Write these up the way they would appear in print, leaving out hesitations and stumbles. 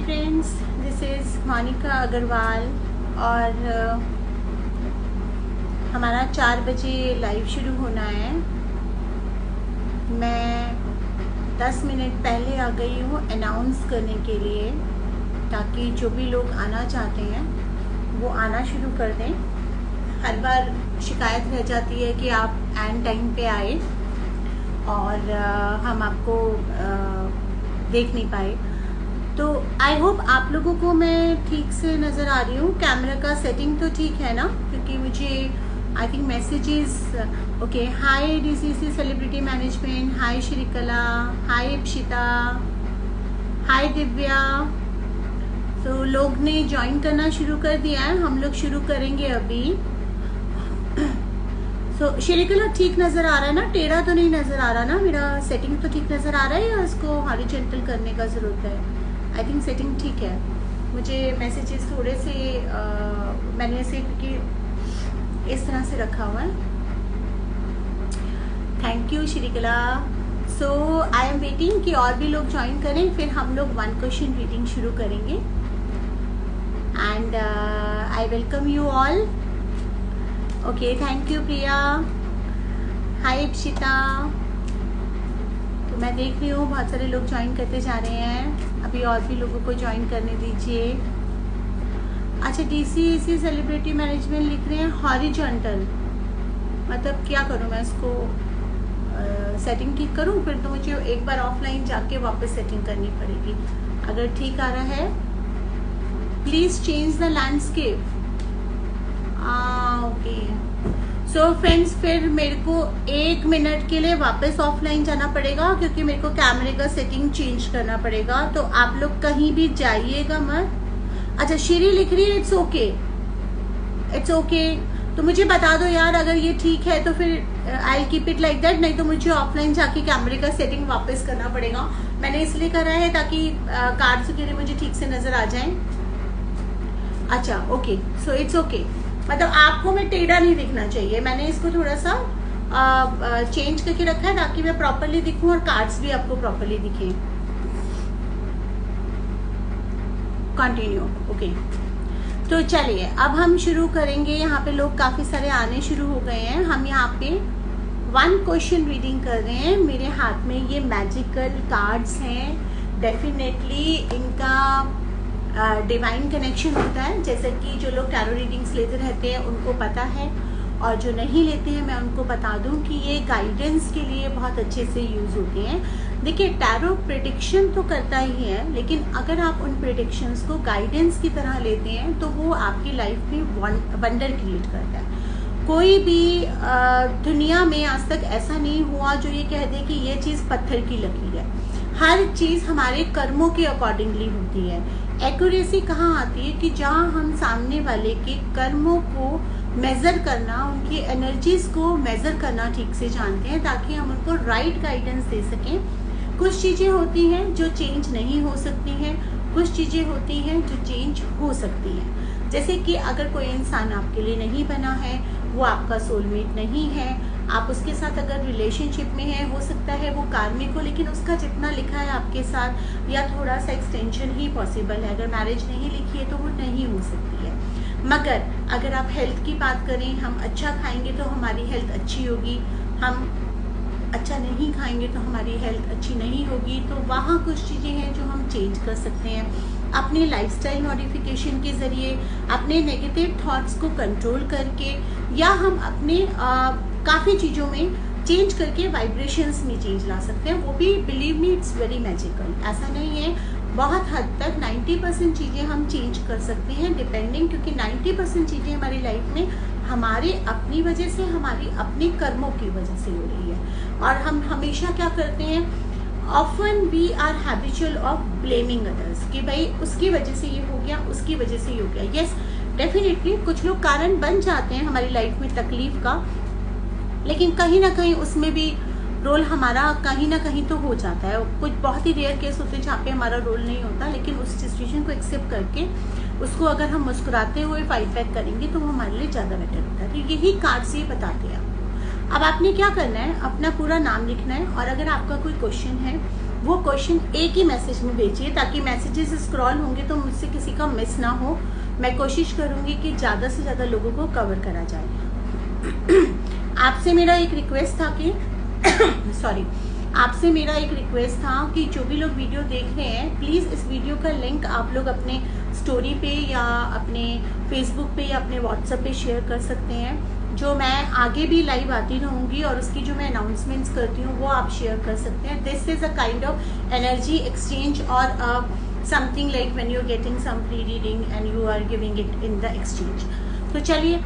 Friends, this is Monika Agarwal और हमारा 4 बजे लाइव शुरू होना है। मैं 10 मिनट पहले आ गई हूँ अनाउंस करने के लिए, ताकि जो भी लोग आना चाहते हैं वो आना शुरू कर दें। हर बार शिकायत रह जाती है कि आप एंड टाइम पे आए और हम आपको देख नहीं पाए। तो आई होप आप लोगों को मैं ठीक से नज़र आ रही हूँ। कैमरा का सेटिंग तो ठीक है ना, क्योंकि मुझे I think messages okay. Hi DCC celebrity management, hi Shrikala, hi Ipshita, hi Divya. तो लोग ने ज्वाइन करना शुरू कर दिया है, हम लोग शुरू करेंगे अभी। तो श्रीकला ठीक नज़र आ रहा है ना? टेढ़ा तो नहीं नज़र आ रहा ना? मेरा सेटिंग तो ठीक नज़र आ रहा है या इसको हॉरिजॉन्टल करने का ज़रूरत है? आई थिंक सेटिंग ठीक है। मुझे मैसेजेस थोड़े से मैंने ऐसे क्योंकि इस तरह से रखा हुआ है। Thank you Shrikala. So I am waiting कि और भी लोग ज्वाइन करें, फिर हम लोग 1 क्वेश्चन रीडिंग शुरू करेंगे। And I welcome you all. Okay, thank you Priya. Hi Ipshita. तो मैं देख रही हूँ बहुत सारे लोग ज्वाइन करते जा रहे हैं, अभी और भी लोगों को ज्वाइन करने दीजिए। अच्छा, डीसीसी सेलिब्रिटी मैनेजमेंट लिख रहे हैं हॉरिजॉन्टल, मतलब क्या करूँ मैं इसको सेटिंग ठीक करूँ? फिर तो मुझे एक बार ऑफलाइन जाके वापस सेटिंग करनी पड़ेगी। अगर ठीक आ रहा है please change the landscape. Okay so friends, फिर मेरे को 1 मिनट के लिए वापस ऑफलाइन जाना पड़ेगा, क्योंकि मेरे को कैमरे का सेटिंग चेंज करना पड़ेगा। तो आप लोग कहीं भी जाइएगा मत। अच्छा, श्री लिख रही है इट्स ओके, इट्स ओके। तो मुझे बता दो यार, अगर ये ठीक है तो फिर I keep it like that, नहीं तो मुझे ऑफलाइन जाके कैमरे का सेटिंग वापस करना पड़ेगा। मैंने इसलिए करा है ताकि कार्ड्स वगैरह मुझे ठीक से नजर आ जाए। अच्छा ओके, सो इट्स ओके, मतलब आपको मैं टेढ़ा नहीं दिखना चाहिए। मैंने इसको थोड़ा सा चेंज करके रखा है ताकि मैं प्रॉपरली दिखूं और कार्ड्स भी आपको प्रॉपरली दिखें। कंटिन्यू। ओके, तो चलिए अब हम शुरू करेंगे। यहाँ पे लोग काफ़ी सारे आने शुरू हो गए हैं। हम यहाँ पे 1 क्वेश्चन रीडिंग कर रहे हैं। मेरे हाथ में ये मैजिकल कार्ड्स हैं। डेफिनेटली इनका डिवाइन कनेक्शन होता है, जैसे कि जो लोग टैरो रीडिंग्स लेते रहते हैं उनको पता है, और जो नहीं लेते हैं मैं उनको बता दूं कि ये गाइडेंस के लिए बहुत अच्छे से यूज़ होते हैं। देखिए, टैरो प्रेडिक्शन तो करता ही है, लेकिन अगर आप उन प्रेडिक्शंस को गाइडेंस की तरह लेते हैं तो वो आपकी लाइफ में वंडर क्रिएट करता है। कोई भी दुनिया में आज तक ऐसा नहीं हुआ जो ये कह दे कि ये चीज़ पत्थर की लकीर है। हर चीज़ हमारे कर्मों के अकॉर्डिंगली होती है। एक्यूरेसी कहाँ आती है कि जहाँ हम सामने वाले के कर्मों को मेज़र करना, उनकी एनर्जीज को मेज़र करना ठीक से जानते हैं, ताकि हम उनको राइट गाइडेंस दे सकें। कुछ चीज़ें होती हैं जो चेंज नहीं हो सकती हैं, कुछ चीज़ें होती हैं जो चेंज हो सकती हैं। जैसे कि अगर कोई इंसान आपके लिए नहीं बना है, वो आपका सोलमेट नहीं है, आप उसके साथ अगर रिलेशनशिप में है, हो सकता है वो कार्मिक हो, लेकिन उसका जितना लिखा है आपके साथ या थोड़ा सा एक्सटेंशन ही पॉसिबल है। अगर मैरिज नहीं लिखी है तो वो नहीं हो सकती है। मगर अगर आप हेल्थ की बात करें, हम अच्छा खाएंगे तो हमारी हेल्थ अच्छी होगी, हम अच्छा नहीं खाएंगे तो हमारी हेल्थ अच्छी नहीं होगी। तो वहाँ कुछ चीज़ें हैं जो हम चेंज कर सकते हैं अपने लाइफस्टाइल मॉडिफिकेशन के ज़रिए, अपने नेगेटिव थॉट्स को कंट्रोल करके, या हम अपने काफ़ी चीज़ों में चेंज करके वाइब्रेशंस में चेंज ला सकते हैं। वो भी believe me it's very magical. ऐसा नहीं है, बहुत हद तक 90% चीज़ें हम चेंज कर सकते हैं डिपेंडिंग, क्योंकि 90% चीज़ें हमारी लाइफ में हमारे अपनी वजह से, हमारी अपने कर्मों की वजह से हो रही है। और हम हमेशा क्या करते हैं, often we are habitual of blaming others, कि भाई उसकी वजह से ये हो गया, उसकी वजह से ये हो गया। यस, डेफिनेटली कुछ लोग कारण बन जाते हैं हमारी लाइफ में तकलीफ का, लेकिन कहीं ना कहीं उसमें भी रोल हमारा कहीं ना कहीं तो हो जाता है। कुछ बहुत ही रेयर केस होते हैं जहाँ पे हमारा रोल नहीं होता, लेकिन उस सिचुएशन को एक्सेप्ट करके उसको अगर हम मुस्कुराते हुए फाइट बैक करेंगे तो वो हमारे लिए ज़्यादा बेटर होता है। तो यही कार्ड्स ये बताते हैं। अब आपने क्या करना है, अपना पूरा नाम लिखना है, और अगर आपका कोई क्वेश्चन है वो क्वेश्चन एक ही मैसेज में भेजिए, ताकि मैसेजेस स्क्रॉल होंगे तो मुझसे किसी का मिस ना हो। मैं कोशिश करूंगी कि ज़्यादा से ज़्यादा लोगों को कवर करा जाए। आपसे मेरा एक रिक्वेस्ट था कि सॉरी, आपसे मेरा एक रिक्वेस्ट था कि जो भी लोग वीडियो देख रहे हैं, प्लीज़ इस वीडियो का लिंक आप लोग अपने स्टोरी पे या अपने फेसबुक पे या अपने व्हाट्सएप पे शेयर कर सकते हैं। जो मैं आगे भी लाइव आती रहूँगी और उसकी जो मैं अनाउंसमेंट्स करती हूँ वो आप शेयर कर सकते हैं। This is a kind of energy exchange और something like when you are getting some free reading and you are giving it in the exchange. तो चलिए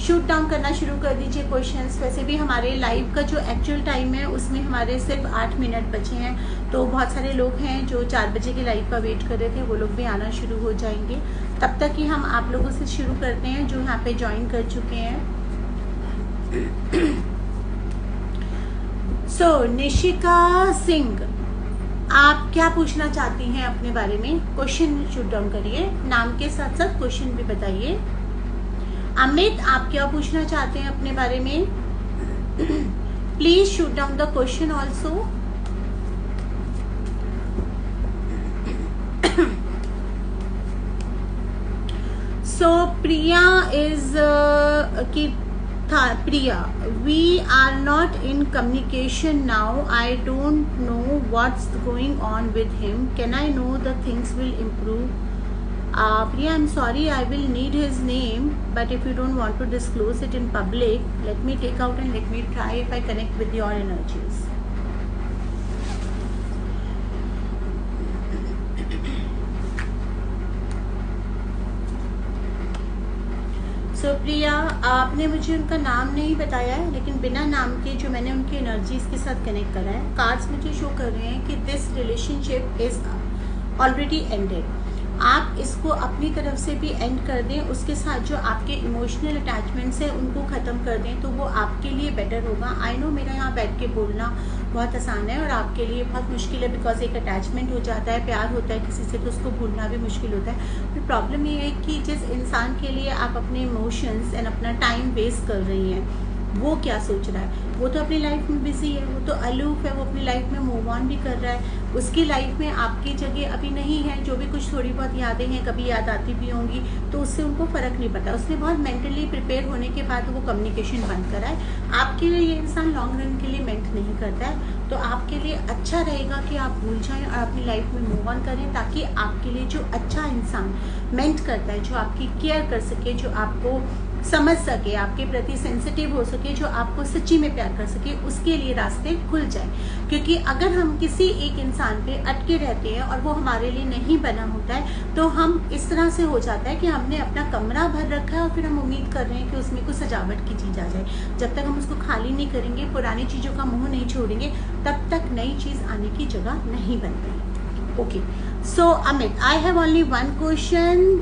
शूट डाउन करना शुरू कर दीजिए क्वेश्चंस। वैसे भी हमारे लाइव का जो एक्चुअल टाइम है उसमें हमारे सिर्फ 8 मिनट बचे हैं, तो बहुत सारे लोग हैं जो 4 बजे के लाइव का वेट कर रहे थे, वो लोग भी आना शुरू हो जाएंगे। तब तक ही हम आप लोगों से शुरू करते हैं जो यहाँ पे ज्वाइन कर चुके हैं। सो निशिका सिंह, आप क्या पूछना चाहती हैं अपने बारे में? क्वेश्चन शूट डाउन करिए, नाम के साथ साथ क्वेश्चन भी बताइए। अमित, आप क्या पूछना चाहते हैं अपने बारे में? Please shoot down the question also. So Priya is Priya, we are not in communication now. I don't know what's going on with him. Can I know the things will improve? Priya, I'm sorry, I will need his name, but if you don't want to disclose it in public, let me take out and let me try if I connect with your energies. सो प्रिया, आपने मुझे उनका नाम नहीं बताया है, लेकिन बिना नाम के जो मैंने उनकी एनर्जीज के साथ कनेक्ट करा है, कार्ड्स मुझे शो कर रहे हैं कि this relationship is already ended. आप इसको अपनी तरफ से भी एंड कर दें, उसके साथ जो आपके इमोशनल अटैचमेंट्स हैं उनको ख़त्म कर दें, तो वो आपके लिए बेटर होगा। आई नो मेरा यहाँ बैठ के बोलना बहुत आसान है और आपके लिए बहुत मुश्किल है, बिकॉज एक अटैचमेंट हो जाता है, प्यार होता है किसी से, तो उसको भूलना भी मुश्किल होता है। तो प्रॉब्लम ये है कि जिस इंसान के लिए आप अपने इमोशंस एंड अपना टाइम वेस्ट कर रही हैं, वो क्या सोच रहा है? वो तो अपनी लाइफ में बिजी है, वो तो अलूफ है, वो अपनी लाइफ में मूव ऑन भी कर रहा है। उसकी लाइफ में आपकी जगह अभी नहीं है। जो भी कुछ थोड़ी बहुत यादें हैं, कभी याद आती भी होंगी, तो उससे उनको फ़र्क नहीं पड़ता। उसने बहुत मेंटली प्रिपेयर होने के बाद वो कम्युनिकेशन बंद करा है। आपके लिए ये इंसान लॉन्ग रन के लिए मेंट नहीं करता है, तो आपके लिए अच्छा रहेगा कि आप भूल जाएं और अपनी लाइफ में मूव ऑन करें, ताकि आपके लिए जो अच्छा इंसान मेंट करता है, जो आपकी केयर कर सके, जो आपको समझ सके, आपके प्रति सेंसिटिव हो सके, जो आपको सच्ची में प्यार कर सके, उसके लिए रास्ते खुल जाए। क्योंकि अगर हम किसी एक इंसान पे अटके रहते हैं और वो हमारे लिए नहीं बना होता है, तो हम इस तरह से हो जाता है कि हमने अपना कमरा भर रखा है और फिर हम उम्मीद कर रहे हैं कि उसमें कुछ सजावट की चीज़ आ जाए। जब तक हम उसको खाली नहीं करेंगे, पुरानी चीज़ों का मुँह नहीं छोड़ेंगे, तब तक नई चीज़ आने की जगह नहीं बनती। Okay, so Amit, I have only one question.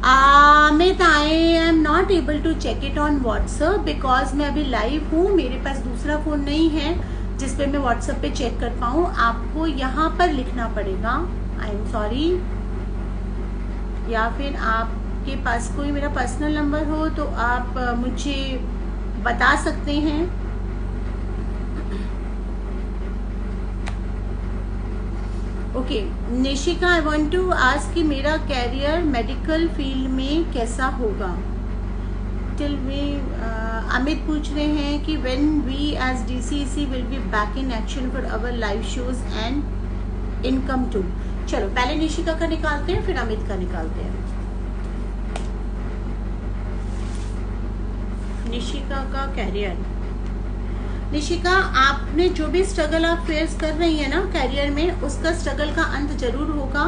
Amit, I am not able to check it on WhatsApp because मैं अभी लाइव हूँ, मेरे पास दूसरा फ़ोन नहीं है जिस पे मैं WhatsApp पे चेक कर पाऊँ। आपको यहाँ पर लिखना पड़ेगा आई एम सॉरी, या फिर आपके पास कोई मेरा पर्सनल नंबर हो तो आप मुझे बता सकते हैं। Okay Nishika, I want to ask कि मेरा कैरियर मेडिकल फील्ड में कैसा होगा? टिल वी अमित पूछ रहे हैं कि when we as DCEC will be back in action for our live shows and income too. चलो पहले निशिका का निकालते हैं, फिर अमित का निकालते हैं। निशिका का कैरियर। निशिका, आपने जो भी स्ट्रगल आप फेस कर रही है ना कैरियर में, उसका स्ट्रगल का अंत जरूर होगा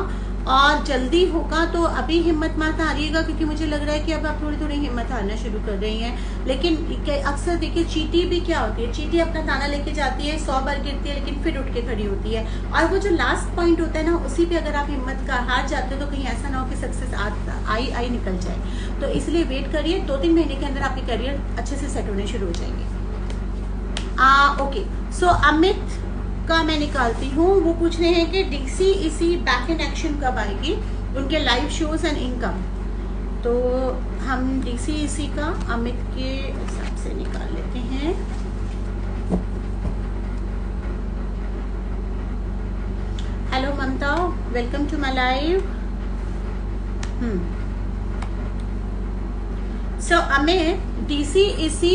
और जल्दी होगा। तो अभी हिम्मत मत हारिएगा, क्योंकि मुझे लग रहा है कि अब आप थोड़ी थोड़ी हिम्मत हारना शुरू कर रही हैं। लेकिन अक्सर देखिए, चींटी भी क्या होती है, चींटी अपना दाना लेके जाती है, 100 बार गिरती है लेकिन फिर उठ के खड़ी होती है। और वो जो लास्ट पॉइंट होता है ना, उसी पे अगर आप हिम्मत का हार जाते हो तो कहीं ऐसा ना हो कि सक्सेस आई निकल जाए। तो इसलिए वेट करिए, 2-3 महीने के अंदर आपके करियर अच्छे से सेट होने शुरू हो जाएंगे। ओके, सो अमित का मैं निकालती हूँ। वो पूछ रहे हैं कि DCEC बैक इन एक्शन कब आएगी, उनके लाइव शोज एंड इनकम। तो हम DCEC का अमित के हिसाब से निकाल लेते हैं। Welcome to my live. So हमें DCEC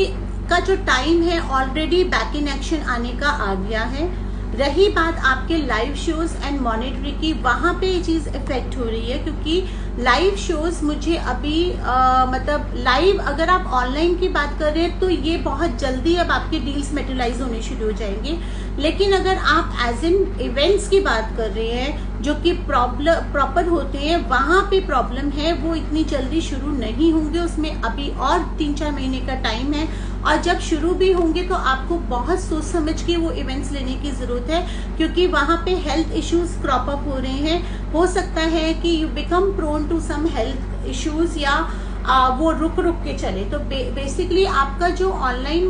का जो टाइम है ऑलरेडी बैक इन एक्शन आने का आ गया है। रही बात आपके लाइव शोज एंड मॉनिटरी की, वहाँ पे ये चीज़ इफेक्ट हो रही है क्योंकि लाइव शोज मुझे अभी मतलब लाइव अगर आप ऑनलाइन की बात कर रहे हैं तो ये बहुत जल्दी अब आपके डील्स मेटेरियलाइज होने शुरू हो जाएंगे। लेकिन अगर आप एज इन इवेंट्स की बात कर रहे हैं जो कि प्रॉपर होते हैं, वहाँ पे प्रॉब्लम है, वो इतनी जल्दी शुरू नहीं होंगे। उसमें अभी और 3-4 महीने का टाइम है और जब शुरू भी होंगे तो आपको बहुत सोच समझ के वो इवेंट्स लेने की ज़रूरत है क्योंकि वहाँ पे हेल्थ इश्यूज क्रॉप अप हो रहे हैं। हो सकता है कि you become prone to some health issues या वो रुक के चले। तो बेसिकली आपका जो ऑनलाइन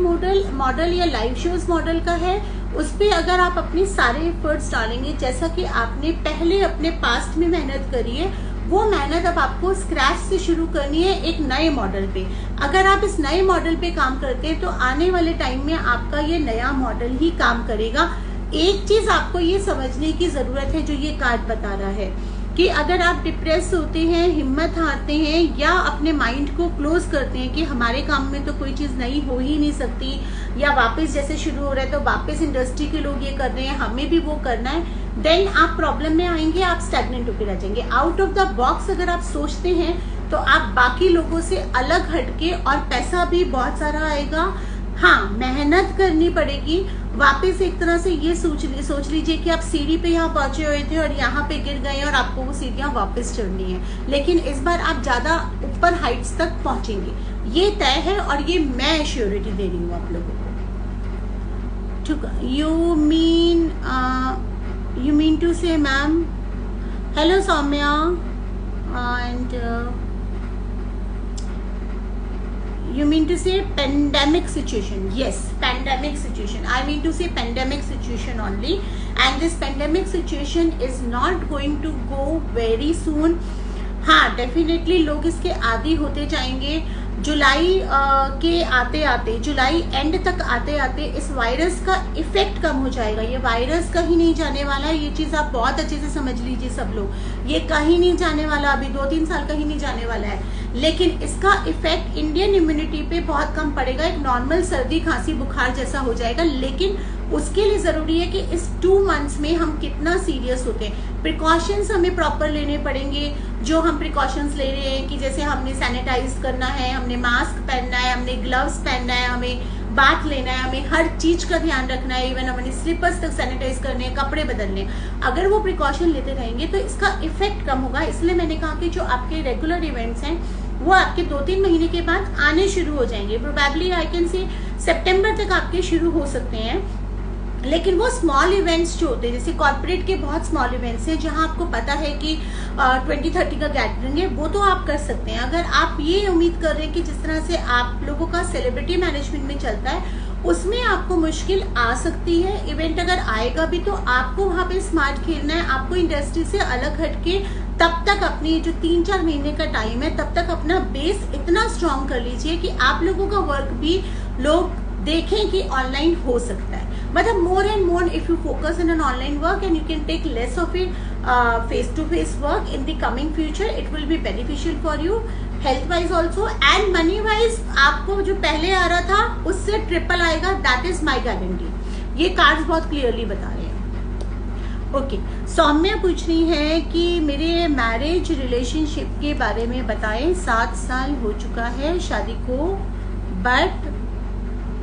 मॉडल या लाइव शोज मॉडल का है उस पर अगर आप अपने सारे एफर्ट्स डालेंगे, जैसा कि आपने पहले अपने पास्ट में मेहनत करी है, वो मेहनत अब आपको स्क्रैच से शुरू करनी है एक नए मॉडल पे। अगर आप इस नए मॉडल पे काम करते हैं तो आने वाले टाइम में आपका ये नया मॉडल ही काम करेगा। एक चीज आपको ये समझने की जरूरत है जो ये कार्ड बता रहा है कि अगर आप डिप्रेस होते हैं, हिम्मत हारते हैं या अपने माइंड को क्लोज करते हैं कि हमारे काम में तो कोई चीज़ नई हो ही नहीं सकती, या वापस जैसे शुरू हो रहा है तो वापस इंडस्ट्री के लोग ये कर रहे हैं, हमें भी वो करना है, देन आप प्रॉब्लम में आएंगे, आप स्टैग्नेंट होकर रह जाएंगे। आउट ऑफ द बॉक्स अगर आप सोचते हैं तो आप बाकी लोगों से अलग हटके, और पैसा भी बहुत सारा आएगा। हाँ, मेहनत करनी पड़ेगी। वापस एक तरह से ये सोच लीजिए कि आप सीढ़ी पे यहाँ पहुंचे हुए थे और यहाँ पे गिर गए और आपको वो सीढ़ियाँ वापस चढ़नी है, लेकिन इस बार आप ज़्यादा ऊपर हाइट्स तक पहुंचेंगे, ये तय है और ये मैं एश्योरिटी दे रही हूँ आप लोगों को। You mean to say ma'am, hello Saumya, and you mean to say pandemic situation? Yes, pandemic situation. I mean to say pandemic situation only, and this pandemic situation is not going to go very soon. हाँ, definitely लोग इसके आदी होते जाएंगे। जुलाई के आते आते, जुलाई and तक आते आते इस वायरस का इफेक्ट कम हो जाएगा। ये वायरस कहीं नहीं जाने वाला है, ये चीज़ आप बहुत अच्छे से समझ लीजिए सब लोग। ये कहीं नहीं जाने वाला, अभी 2-3 साल कहीं नहीं जाने वाला है, लेकिन इसका इफेक्ट इंडियन इम्यूनिटी पे बहुत कम पड़ेगा। एक नॉर्मल सर्दी खांसी बुखार जैसा हो जाएगा, लेकिन उसके लिए ज़रूरी है कि इस 2 मंथ्स में हम कितना सीरियस होते हैं। प्रिकॉशंस हमें प्रॉपर लेने पड़ेंगे। जो हम प्रिकॉशंस ले रहे हैं कि जैसे हमने सैनिटाइज करना है, हमने मास्क पहनना है, हमने ग्लव्स पहनना है, हमें बाथ लेना है, हमें हर चीज़ का ध्यान रखना है, इवन हमने स्लीपर्स तक सैनिटाइज करने हैं, कपड़े बदलने हैं। अगर वो प्रिकॉशन लेते रहेंगे तो इसका इफेक्ट कम होगा। इसलिए मैंने कहा कि जो आपके रेगुलर इवेंट्स हैं वो आपके 2-3 महीने के बाद आने शुरू हो जाएंगे। प्रोबेबली आई कैन से सितंबर तक आपके शुरू हो सकते हैं, लेकिन वो स्मॉल इवेंट्स जो होते हैं, जैसे कॉर्पोरेट के बहुत स्मॉल इवेंट्स हैं जहां आपको पता है कि 20-30 का गैदरिंग है, वो तो आप कर सकते हैं। अगर आप ये उम्मीद कर रहे हैं कि जिस तरह से आप लोगों का सेलिब्रिटी मैनेजमेंट में चलता है उसमें आपको मुश्किल आ सकती है। इवेंट अगर आएगा भी तो आपको वहाँ पे स्मार्ट खेलना है, आपको इंडस्ट्री से अलग हटके तब तक अपनी जो 3-4 महीने का टाइम है तब तक अपना बेस इतना स्ट्रॉन्ग कर लीजिए कि आप लोगों का वर्क भी लोग देखें कि ऑनलाइन हो सकता है। मतलब more and more if you focus in an online work and you can take less of it face to face work in the coming future, it will be beneficial for you health wise also and money wise. आपको जो पहले आ रहा था उससे triple आएगा, that is my guarantee. ये cards बहुत क्लियरली बता रहे हैं। ओके, सौम्या पूछ रही है कि मेरे मैरिज रिलेशनशिप के बारे में बताएं। 7 साल हो चुका है शादी को, बट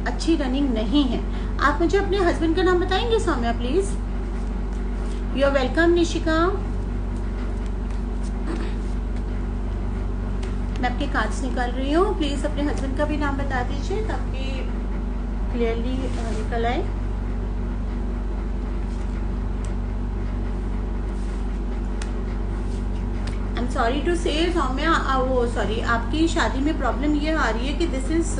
अच्छी रनिंग नहीं है। आप मुझे अपने हस्बैंड का नाम बताएंगे Saumya please? You are welcome Nishika. मैं आपके कार्ड्स निकाल रही हूँ, प्लीज अपने हस्बैंड का भी नाम बता दीजिए ताकि क्लियरली निकल आए। आई एम सॉरी टू से सौम्या, वो सॉरी, आपकी शादी में प्रॉब्लम ये आ रही है कि दिस इज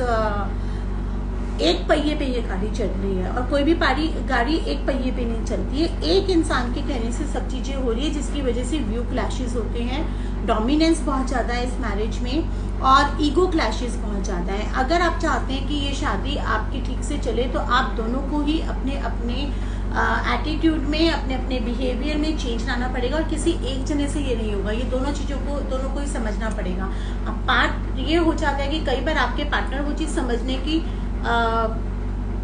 एक पहिए पे ये गाड़ी चल रही है और कोई भी गाड़ी एक पहिए पे नहीं चलती है। एक इंसान के कहने से सब चीज़ें हो रही है जिसकी वजह से व्यू क्लैशेस होते हैं, डोमिनेंस बहुत ज़्यादा है इस मैरिज में और ईगो क्लैशेस बहुत ज़्यादा है। अगर आप चाहते हैं कि ये शादी आपकी ठीक से चले तो आप दोनों को ही अपने अपने एटीट्यूड में, अपने अपने बिहेवियर में चेंज लाना पड़ेगा, और किसी एक जने से ये नहीं होगा, ये दोनों चीज़ों को दोनों को ही समझना पड़ेगा। अब पार्ट ये हो जाता है कि कई बार आपके पार्टनर वो चीज़ समझने की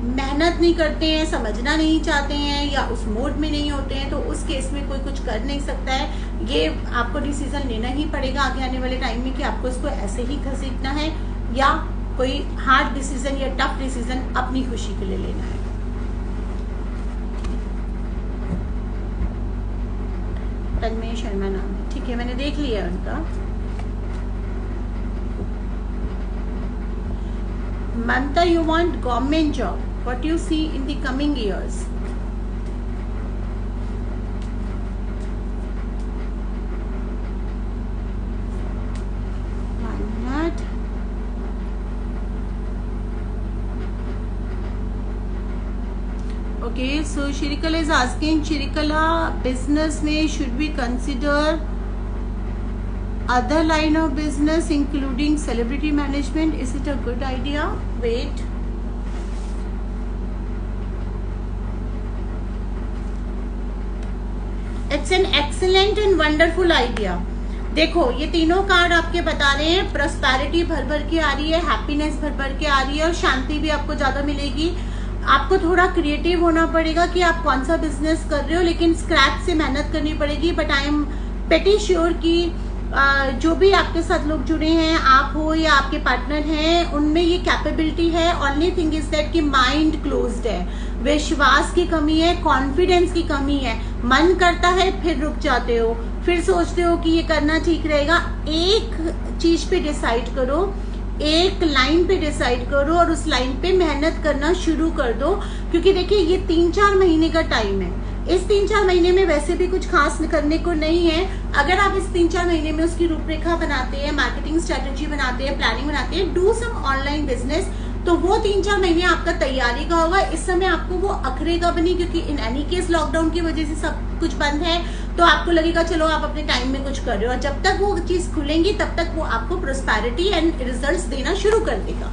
मेहनत नहीं करते हैं, समझना नहीं चाहते हैं, या उस मोड में नहीं होते हैं, तो उस केस में कोई कुछ कर नहीं सकता है। ये आपको डिसीजन लेना ही पड़ेगा आगे आने वाले टाइम में कि आपको इसको ऐसे ही घसीटना है या कोई हार्ड डिसीजन या टफ डिसीजन अपनी खुशी के लिए लेना है। तन्मय शर्मा नाम है, ठीक है, मैंने देख लिया उनका। Mamta, you want government job. What do you see in the coming years? One minute. Okay, so Shirikala is asking, Shirikala, business में should we consider other line of business including celebrity management? Is it a good idea? Wait, it's an excellent and wonderful idea. देखो, ये तीनों card आपके बता रहे हैं prosperity भर भर के आ रही है, हैप्पीनेस भर भर के आ रही है, और शांति भी आपको ज्यादा मिलेगी। आपको थोड़ा क्रिएटिव होना पड़ेगा कि आप कौन सा बिजनेस कर रहे हो, लेकिन स्क्रैच से मेहनत करनी पड़ेगी। But I am pretty sure कि जो भी आपके साथ लोग जुड़े हैं, आप हो या आपके पार्टनर हैं, उनमें ये कैपेबिलिटी है। ओनली थिंग इज दैट कि माइंड क्लोज्ड है, विश्वास की कमी है, कॉन्फिडेंस की कमी है। मन करता है, फिर रुक जाते हो, फिर सोचते हो कि ये करना ठीक रहेगा। एक चीज पे डिसाइड करो, एक लाइन पे डिसाइड करो और उस लाइन पे मेहनत करना शुरू कर दो। क्योंकि देखिए, ये 3-4 महीने का टाइम है। इस 3-4 महीने में वैसे भी कुछ खास करने को नहीं है। अगर आप इस 3-4 महीने में उसकी रूपरेखा बनाते हैं, मार्केटिंग स्ट्रेटेजी बनाते हैं, प्लानिंग बनाते हैं, डू सम ऑनलाइन बिजनेस, तो वो 3-4 महीने आपका तैयारी का होगा। इस समय आपको वो अखरेगा भी नहीं, क्योंकि इन एनी केस लॉकडाउन की वजह से सब कुछ बंद है। तो आपको लगेगा चलो आप अपने टाइम में कुछ कर रहे हो, और जब तक वो चीज खुलेंगी तब तक वो आपको प्रोस्पेरिटी एंड रिजल्ट्स देना शुरू कर देगा।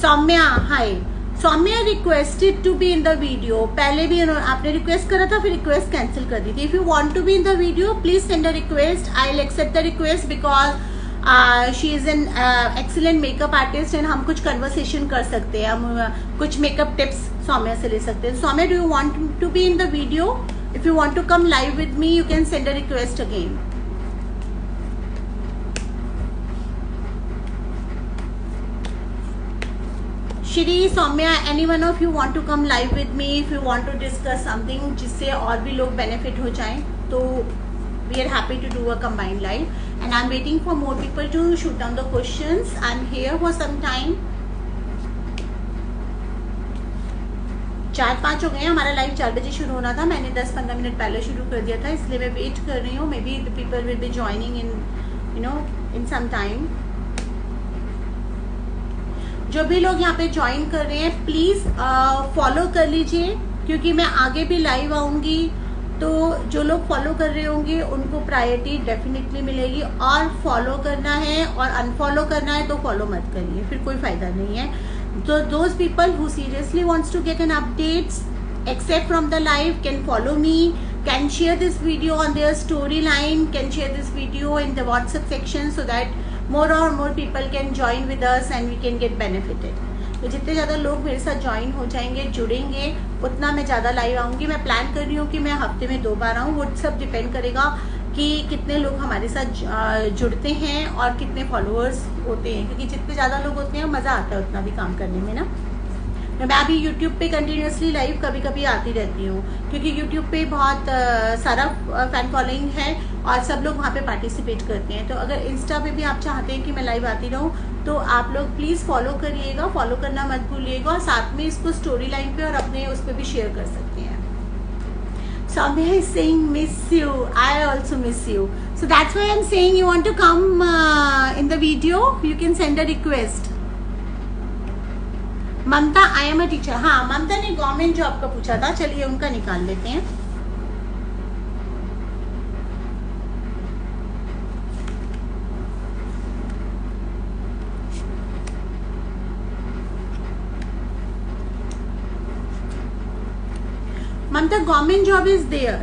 Saumya, hi Saumya, requested to be in the video. पहले भी आपने रिक्वेस्ट करा था, फिर रिक्वेस्ट कैंसिल कर दी थी। If you want to be in the video, please send a request, I will accept the request, because she is an excellent makeup artist and हम कुछ कन्वर्सेशन कर सकते हैं, हम कुछ मेकअप टिप्स सौम्या से ले सकते हैं। Saumya, do you want to be in the video? If you want to come live with me, you can send a request again. Shri, Soumya, any one of you want to come live with me? If you want to discuss something जिससे और भी लोग benefit हो जाएं, तो we are happy to do a combined live. And I'm waiting for more people to shoot down the questions. I'm here for some time. 4-5 हो गए हैं। हमारा लाइव 4 बजे शुरू होना था, मैंने 10-15 मिनट पहले शुरू कर दिया था, इसलिए मैं वेट कर रही हूँ। Maybe the people will be joining in some time. जो भी लोग यहाँ पे ज्वाइन कर रहे हैं, प्लीज फॉलो कर लीजिए, क्योंकि मैं आगे भी लाइव आऊंगी, तो जो लोग फॉलो कर रहे होंगे उनको प्रायोरिटी डेफिनेटली मिलेगी। और फॉलो करना है और अनफॉलो करना है तो फॉलो मत करिए, फिर कोई फायदा नहीं है। So those people who seriously wants to get an updates except from the live can follow me, can share this video on their storyline, can share this video in the WhatsApp section, so that more or more people can join with us and we can get benefited. तो जितने ज़्यादा लोग मेरे साथ join हो जाएंगे, जुड़ेंगे, उतना मैं ज़्यादा लाइव आऊँगी। मैं प्लान कर रही हूँ कि मैं हफ्ते में 2 बार आऊँ। वो सब डिपेंड करेगा कि कितने लोग हमारे साथ जुड़ते हैं और कितने फॉलोअर्स होते हैं, क्योंकि जितने ज़्यादा लोग होते हैं मज़ा आता है उतना भी काम करने में ना। मैं अभी यूट्यूब पे कंटिन्यूसली लाइव कभी कभी आती रहती हूँ, क्योंकि यूट्यूब पे बहुत सारा फैन फॉलोइंग है और सब लोग वहाँ पे पार्टिसिपेट करते हैं। तो अगर इंस्टा पे भी आप चाहते हैं कि मैं लाइव आती रहूँ, तो आप लोग प्लीज़ फॉलो करिएगा, फॉलो करना मत भूलिएगा, और साथ में इसको स्टोरी लाइन पे और अपने उस पर भी शेयर कर सकते हैं। Soumya is saying miss you. I also miss you. So that's why I'm saying you want to come in the video. You can send a request. Mamata, I am a teacher. हाँ, ममता ने government job का पूछा था, चलिए उनका निकाल लेते हैं। the government job is there.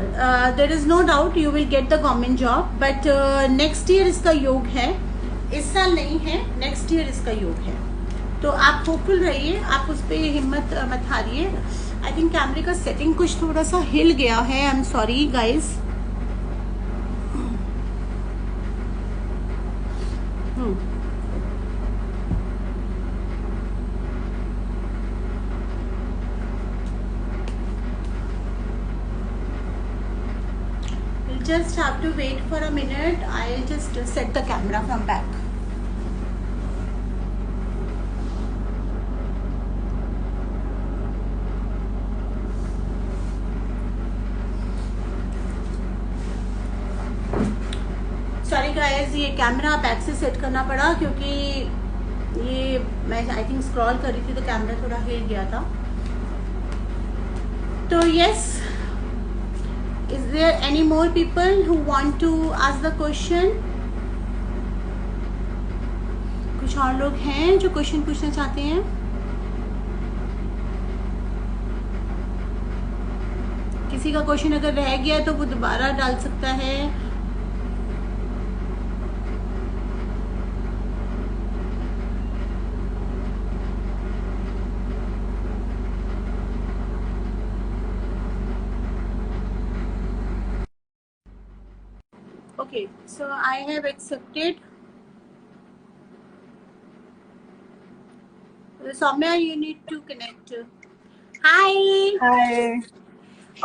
There is no doubt you will get the government job, but next year इसका योग है, इस साल नहीं है, next year इसका योग है. तो आप होपफुल रहिए, आप उस पर हिम्मत मत हारिए. आई थिंक कैमरे का सेटिंग कुछ थोड़ा सा हिल गया है. I am sorry guys. Just have to wait for a minute. I'll just set the camera from back. Sorry guys, ये कैमरा बैक से सेट करना पड़ा क्योंकि ये मैं आई थिंक स्क्रॉल कर रही थी तो कैमरा थोड़ा हिल गया था. तो yes. Is there any more people who want to ask the question? कुछ और लोग हैं जो क्वेश्चन पूछना चाहते हैं? किसी का क्वेश्चन अगर रह गया तो वो दोबारा डाल सकता है. Okay, so I have accepted. Soumya, you need to connect. Hi. Hi.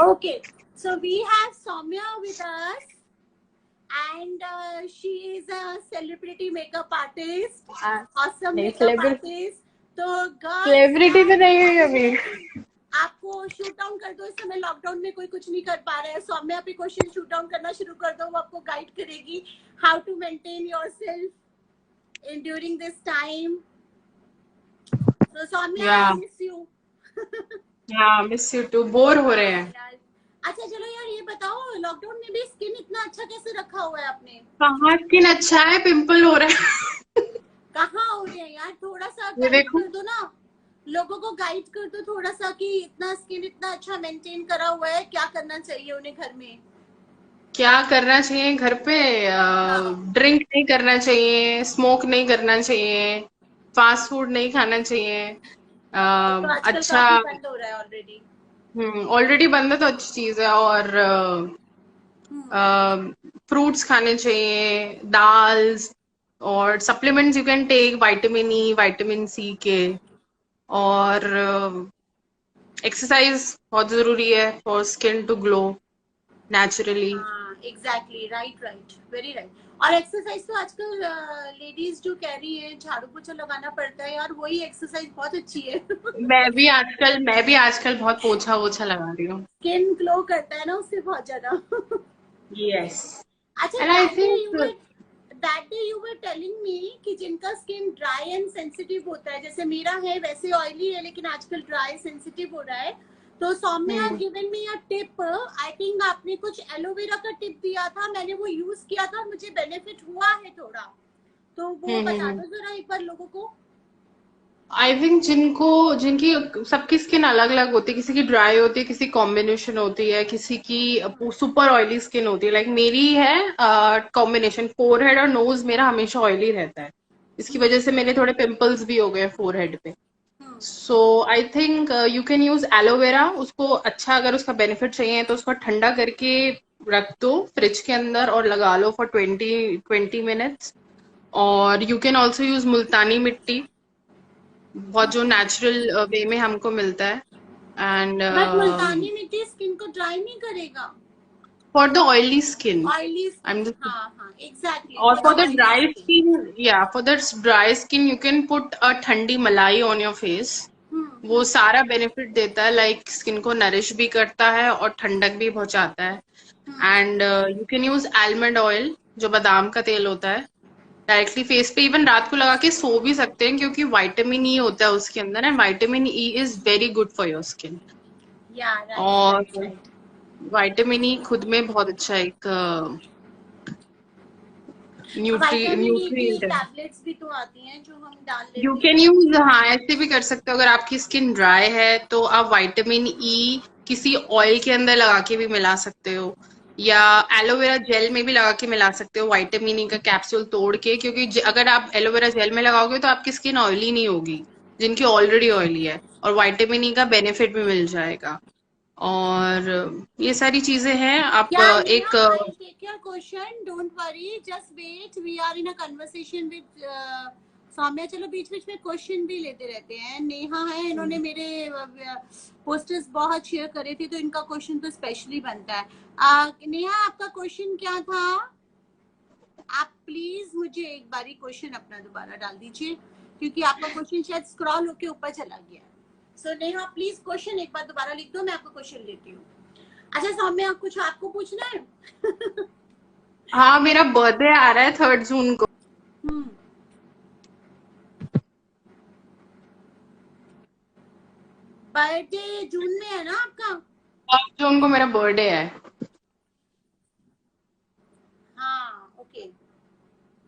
Okay, so we have Soumya with us, and she is a celebrity makeup artist, awesome makeup artist. तो celebrity तो नहीं हुई अभी. आपको शूट डाउन कर दो. इस समय लॉकडाउन में कोई कुछ नहीं कर पा रहा है. सौम्या पे क्वेश्चन शूट डाउन करना शुरू कर दो. वो आपको गाइड करेगी how to maintain yourself in during this time. So Saumya, I miss you. हाँ, मिस यू टू. बोर हो रहे हैं. अच्छा चलो यार, ये बताओ लॉकडाउन में भी स्किन इतना अच्छा कैसे रखा हुआ है आपने? कहाँ स्किन अच्छा है, पिंपल हो रहे हैं. कहाँ हो रहे हैं यार? थोड़ा सा गाइड कर दो ना, लोगों को गाइड कर दो थोड़ा सा कि इतना स्किन इतना अच्छा मेंटेन करा हुआ है, क्या करना चाहिए उन्हें घर में? क्या करना चाहिए घर पे? ड्रिंक नहीं करना चाहिए, स्मोक नहीं करना चाहिए, फास्ट फूड नहीं खाना चाहिए. तो आजकल अच्छा, काफी बंद हो रहा है ऑलरेडी. ऑलरेडी बंद है तो अच्छी चीज है. और फ्रूट्स खाने चाहिए, दाल्स, और supplements you can take, vitamin E, vitamin C के. और एक्सरसाइज बहुत जरूरी है for skin to glow naturally. Exactly, right, very right. और एक्सरसाइज तो आजकल लेडीज जो कह रही है झाड़ू पोछा लगाना पड़ता है यार, वही एक्सरसाइज बहुत अच्छी है. मैं भी आजकल बहुत पोछा वोछा लगा रही हूँ. स्किन ग्लो करता है ना उससे बहुत ज्यादा. यस. अच्छा, I think that day you were telling me कि जिनका स्किन ड्राई एंड सेंसिटिव होता है, जैसे मेरा है वैसे ऑयली है लेकिन आजकल ड्राई सेंसिटिव हो रहा है, तो Saumya given me a tip. I think आपने कुछ एलोवेरा का टिप दिया था, मैंने वो यूज किया था, मुझे बेनिफिट हुआ है थोड़ा. तो वो बता दो जरा एक बार लोगों को. आई थिंक जिनकी सबकी स्किन अलग अलग होती है. किसी की ड्राई होती है, किसी कॉम्बिनेशन होती है, किसी की सुपर ऑयली स्किन होती है. लाइक मेरी है कॉम्बिनेशन. फोरहेड और नोज मेरा हमेशा ऑयली रहता है, इसकी वजह से मेरे थोड़े पिंपल्स भी हो गए फोरहेड पे. So I think you can use aloe vera. उसको अच्छा, अगर उसका बेनिफिट चाहिए तो उसको ठंडा करके रख दो फ्रिज के अंदर और लगा लो फॉर 20 मिनट्स. और यू कैन ऑल्सो यूज मुल्तानी मिट्टी, बहुत जो नेचुरल वे में हमको मिलता है. एंड मुल्तानी मिट्टी स्किन को ड्राई नहीं करेगा for the oily skin. Exactly. और for the dry skin, for the dry skin you can put a ठंडी मलाई ऑन योर फेस. वो सारा बेनिफिट देता है. लाइक स्किन को नरिश भी करता है और ठंडक भी पहुंचाता है. And you can use almond oil, जो बादाम का तेल होता है, डायरेक्टली फेस पे. इवन रात को लगा के सो भी सकते हैं क्योंकि विटामिन ई होता है उसके अंदर, and vitamin E is very good for your skin. और विटामिन ई खुद में बहुत अच्छा एक न्यूट्रिएंट है. टैबलेट्स भी तो आती हैं जो हम डाल लेते हैं. यू कैन यूज, हाँ ऐसे भी कर सकते हो. अगर आपकी स्किन ड्राई है तो आप विटामिन ई किसी ऑयल के अंदर लगा के भी मिला सकते हो, या एलोवेरा जेल में भी लगा के मिला सकते हो, विटामिन ई का कैप्सूल तोड़ के, क्योंकि अगर आप एलोवेरा जेल में लगाओगे तो आपकी स्किन ऑयली नहीं होगी, जिनकी ऑलरेडी ऑयली है, और विटामिन ई का बेनिफिट भी मिल जाएगा। और ये सारी चीजें हैं। आप Yeah, एक Neha, I'll take your question. Don't worry. Just wait. We are in a conversation with Saumya. चलो बीच बीच में क्वेश्चन भी लेते रहते हैं. नेहा है, इन्होंने मेरे पोस्टर्स बहुत शेयर करे थे, तो इनका क्वेश्चन तो स्पेशली बनता है. नेहा, आपका क्वेश्चन क्या था? आप प्लीज मुझे एक बारी क्वेश्चन अपना दोबारा डाल दीजिए, क्योंकि आपका क्वेश्चन शायद स्क्रॉल होके ऊपर चला गया. सो नेहा, प्लीज क्वेश्चन एक बार दोबारा लिख दो, मैं आपको क्वेश्चन देती हूँ. अच्छा सौम्या, कुछ आपको पूछना है? हाँ, मेरा बर्थडे आ रहा है 3 जून को. बर्थडे जून में है ना आपका? 3 जून को मेरा बर्थडे है. हाँ, ओके.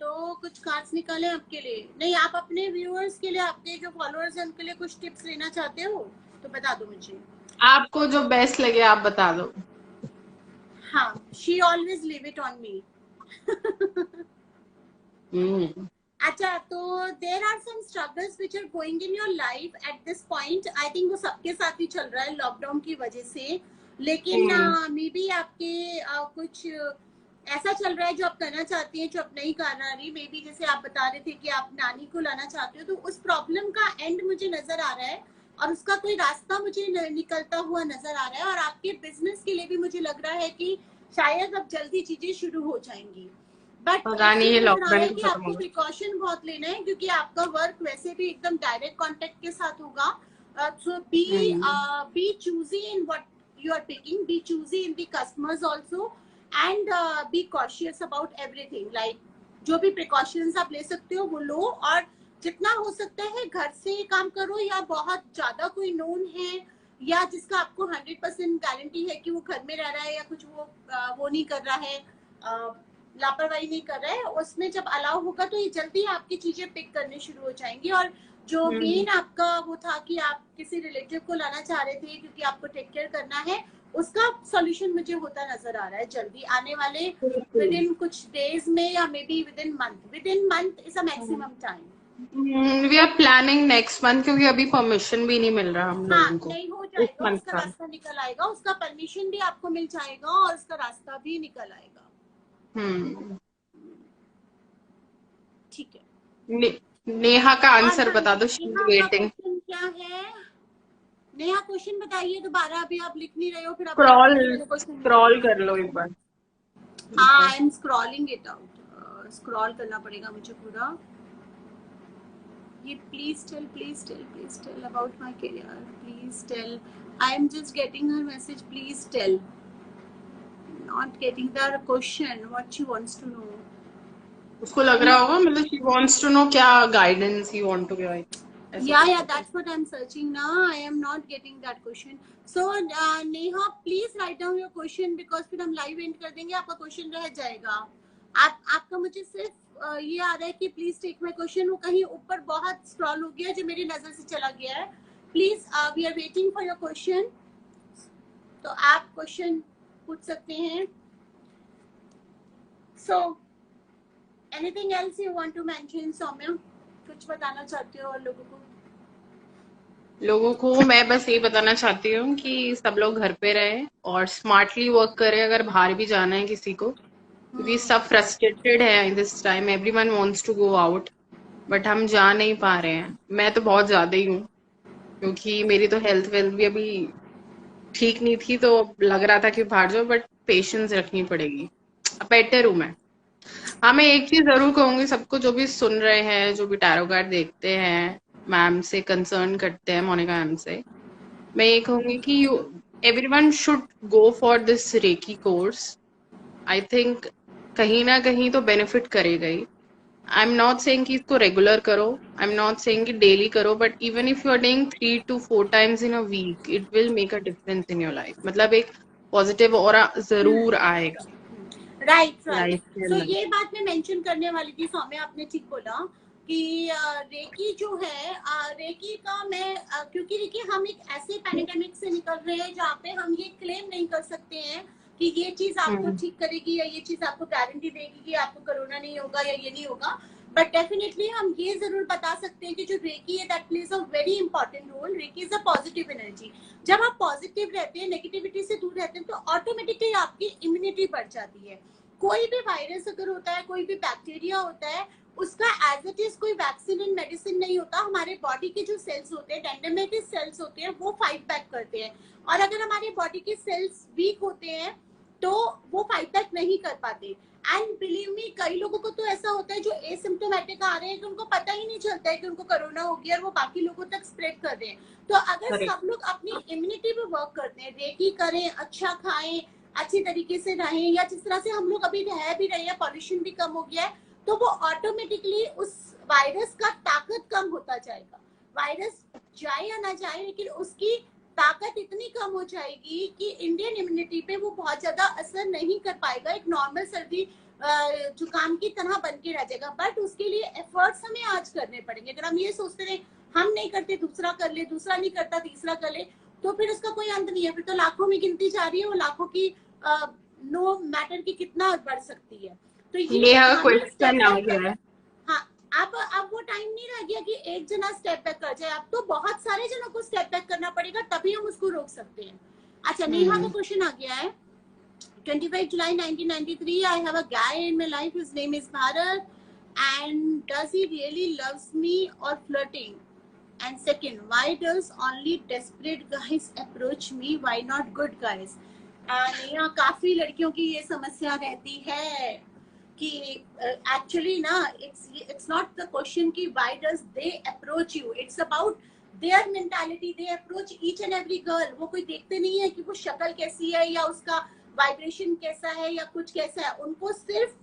तो कुछ कार्ड्स निकाले आपके लिए? नहीं, आप अपने व्यूअर्स के लिए, आपके जो फॉलोअर्स हैं उनके लिए कुछ टिप्स लेना चाहते हो तो बता दो मुझे. आपको जो बेस्ट लगे आप बता दो. हाँ, she always leave it on me. अच्छा, तो there are some struggles which are going in your life at this point. I think वो सबके साथ ही चल रहा है लॉकडाउन की वजह से, लेकिन मे बी आपके कुछ ऐसा चल रहा है जो आप करना चाहती हैं, जो आप नहीं करना रही. मे बी जैसे आप बता रहे थे कि आप नानी को लाना चाहते हो, तो उस प्रॉब्लम का एंड मुझे नजर आ रहा है और उसका कोई रास्ता मुझे निकलता हुआ नजर आ रहा है. और आपके बिजनेस के लिए भी मुझे लग रहा है कि शायद अब जल्दी चीजें शुरू हो जाएंगी. बट आपको प्रिकॉशन बहुत लेना है, क्योंकि आपका वर्क वैसे भी एकदम डायरेक्ट कांटेक्ट के साथ होगा. So be choosy in what you are picking, be choosy in the customers also, and be cautious about everything. Like जो भी प्रिकॉशंस आप ले सकते हो वो लो, और जितना हो सकता है घर से काम करो, या बहुत ज्यादा कोई नोन है या जिसका आपको 100% गारंटी है कि वो घर में रह रहा है या कुछ वो नहीं कर रहा है, लापरवाही नहीं कर रहा है, उसमें जब अलाउ होगा तो ये जल्दी आपकी चीजें पिक करने शुरू हो जाएंगी. और जो मेन आपका वो था कि आप किसी रिलेटिव को लाना चाह रहे थे क्योंकि आपको टेक केयर करना है, उसका सॉल्यूशन मुझे होता नजर आ रहा है जल्दी आने वाले विद इन कुछ डेज में, या maybe within month is a maximum time. We are planning next month, क्योंकि अभी परमिशन भी नहीं मिल रहा हम लोगों को. नहीं हो जाएगा, उसका रास्ता निकल आएगा, उसका परमिशन भी आपको मिल जाएगा और उसका रास्ता भी निकल आएगा. ठीक है. नेहा का आंसर बता दो. She is waiting. क्या है नेहा? क्वेश्चन बताइए दोबारा. अभी आप लिख नहीं रहे हो, फिर स्क्रॉल कर लो एक बार. हाँ, I am scrolling it out. Scroll करना पड़ेगा मुझे पूरा. ये please tell about my career. Please tell. I am just getting her message. Please tell. Not getting the question what she wants to know. उसको लग रहा होगा, मतलब she wants to know क्या guidance you want to give. Yeah, that's what I'm searching now. I am not getting that question. So Neha, please write down your question, because फिर हम live end कर देंगे, आपका question रह जाएगा. आपका मुझे सिर्फ ये आ रहा है कि प्लीज टेक माई क्वेश्चन. वो कहीं ऊपर बहुत स्क्रॉल हो गया जो मेरी नजर से चला गया है. Please we are waiting for your question. तो आप क्वेश्चन पूछ सकते हैं. So anything else you want to mention, Saumya? कुछ बताना चाहते हो और लोगों को मैं बस ये बताना चाहती हूँ कि सब लोग घर पे रहे और स्मार्टली वर्क करें अगर बाहर भी जाना है किसी को, क्योंकि सब फ्रस्ट्रेटेड है in this time. Everyone wants to go out, but हम जा नहीं पा रहे हैं. मैं तो बहुत ज्यादा ही हूँ, क्योंकि मेरी तो हेल्थ वेल्थ भी अभी ठीक नहीं थी, तो लग रहा था कि बाहर जाओ, बट पेशेंस रखनी पड़ेगी. बेटर हूँ मैं. हाँ, मैं एक चीज जरूर कहूंगी सबको, जो भी सुन रहे हैं, जो भी टैरो कार्ड देखते हैं, मैम से कंसर्न करते हैं, मोनिका मैम से, मैं ये कहूंगी कि everyone should go for this reiki course. I think कहीं ना कहीं तो बेनिफिट करेगा ही. आई एम नॉट सेइंग कि इसको रेगुलर करो, आई एम नॉट सेइंग कि डेली करो, but even if you are doing 3 to 4 times in a week, it will make a difference in your life. मतलब एक पॉजिटिव ऑरा जरूर आएगा. Right. सो ये बात मैं मेंशन करने वाली थी, सौम्या आपने ठीक बोला कि रेकी जो है, रेकी का मैं क्योंकि देखिए हम एक ऐसे पैंडेमिक से निकल रहे हैं जहाँ पे हम ये क्लेम नहीं कर सकते हैं कि ये चीज आपको ठीक करेगी या ये चीज आपको गारंटी देगी कि आपको कोरोना नहीं होगा या ये नहीं होगा, बट डेफिनेटली हम ये जरूर बता सकते हैं कि जो रेकी है that plays a very important role. Reiki is a positive energy. जब आप पॉजिटिव रहते हैं, नेगेटिविटी से दूर रहते हैं, तो ऑटोमेटिकली आपकी इम्यूनिटी बढ़ जाती है। कोई भी वायरस अगर होता है, कोई भी बैक्टीरिया होता है, उसका एज इट इज कोई वैक्सीन एंड मेडिसिन नहीं होता। हमारे बॉडी के जो सेल्स होते हैं, डेंड्रोमेटिक सेल्स होते हैं, वो फाइट बैक करते हैं। और अगर हमारे बॉडी के सेल्स वीक होते हैं तो वो फाइट बैक नहीं कर पाते। एंड बिलीव मी, कई लोगों को तो ऐसा होता है जो एसिम्प्टोमेटिक आ रहे हैं कि उनको पता ही नहीं चलता है कि उनको कोरोना हो गया और वो बाकी लोगों तक स्प्रेड कर रहे हैं। तो अगर सब लोग अपनी इम्यूनिटी पे वर्क करते हैं, रेकी करें, अच्छा खाएं, अच्छी तरीके से रहें, या जिस तरह से हम लोग अभी रह भी रहे हैं, पॉल्यूशन भी कम हो गया है, तो वो ऑटोमेटिकली उस वायरस का ताकत कम होता जाएगा। वायरस जाए या ना जाए, लेकिन उसकी ताकत इतनी कम हो जाएगी कि इंडियन इम्यूनिटी पे वो बहुत ज्यादा असर नहीं कर पाएगा। एक नॉर्मल सर्दी जुकाम की तरह बन के रह जाएगा। बट उसके लिए एफर्ट्स हमें आज करने पड़ेंगे। अगर हम ये सोचते रहे हम नहीं करते दूसरा कर ले, दूसरा नहीं करता तीसरा कर ले, तो फिर उसका कोई अंत नहीं है। फिर तो लाखों में गिनती जा रही है, वो लाखों की नो मैटर की कितना बढ़ सकती है। तो ये क्वेश्चन आ गया है। हाँ, अब वो टाइम नहीं रह गया कि एक जना स्टेप बैक कर जाए। अब तो बहुत सारे जनों को स्टेप बैक करना पड़ेगा, तभी हम उसको रोक सकते हैं। अच्छा, नेहा का क्वेश्चन आ गया है। 25 July 1993, I have a guy in my life, his name is Bharat, and does he really loves me or flirting? And second, why does only desperate guys approach me, why not good guys? Neha, काफी लड़कियों की ये समस्या रहती है कि actually ना it's not the question कि why does they approach you, it's about their mentality. They approach each and every girl. वो कोई देखते नहीं है कि वो शक्ल कैसी है या उसका वाइब्रेशन कैसा है या कुछ कैसा है। उनको सिर्फ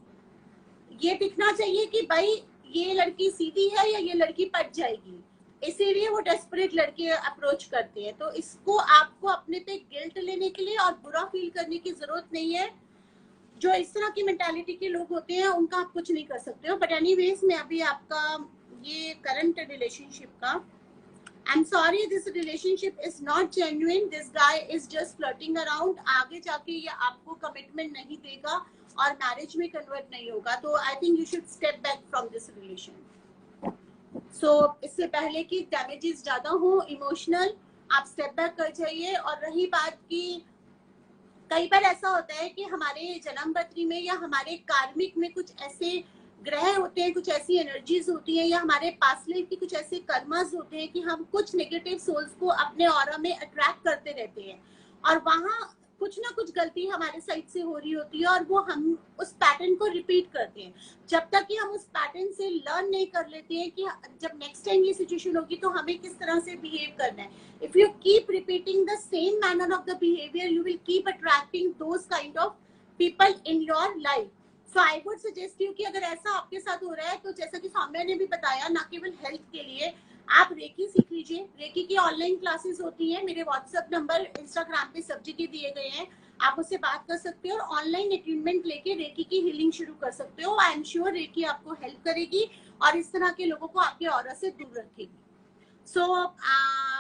ये दिखना चाहिए कि भाई ये लड़की सीधी है या ये लड़की पट जाएगी, इसीलिए वो डेस्परेट लड़के अप्रोच करते हैं। तो इसको आपको अपने पे गिल्ट लेने के लिए और बुरा फील करने की जरूरत नहीं है। जो इस तरह की मेंटालिटी के लोग होते हैं उनका आप कुछ नहीं कर सकते हो। बट एनीवेज, मैं अभी आपका ये करंट रिलेशनशिप का, I'm sorry, this relationship is not genuine. This guy is just flirting around. आगे जाके ये आपको कमिटमेंट नहीं देगा और मैरिज में कन्वर्ट नहीं होगा। तो I think you should step back from this relation. So इससे पहले कि डैमेजेस ज्यादा हो इमोशनल, आप स्टेप बैक कर जाइए। और रही बात की कई बार ऐसा होता है कि हमारे जन्म पत्री में या हमारे कार्मिक में कुछ ऐसे ग्रह होते हैं, कुछ ऐसी एनर्जीज होती हैं, या हमारे पास्ट लाइफ के कुछ ऐसे कर्मस होते हैं कि हम कुछ नेगेटिव सोल्स को अपने ऑरा में अट्रैक्ट करते रहते हैं और वहां कुछ ना कुछ गलती हमारे साइड से हो रही होती है और वो हम उस पैटर्न को रिपीट करते हैं। जब तक कि हम उस पैटर्न से लर्न नहीं कर लेते हैं कि जब नेक्स्ट टाइम ये सिचुएशन होगी तो हमें किस तरह से बिहेव करना है। If you keep repeating the same manner of the behaviour, you will keep attracting those kind of people in your life. So I would suggest you कि अगर ऐसा आपके साथ हो रहा है तो जैसा कि सौम्या ने भी बताया, ना केवल हेल्थ के लिए आप रेकी सीख लीजिए। रेकी की ऑनलाइन क्लासेस होती हैं, मेरे व्हाट्सएप नंबर इंस्टाग्राम पे सब जगह दिए गए हैं, आप उससे बात कर सकते हो और ऑनलाइन अटेंडमेंट लेके रेकी की हीलिंग शुरू कर सकते हो। आई एम श्योर रेकी आपको हेल्प करेगी और इस तरह के लोगों को आपके ऑरा से दूर रखेगी। सो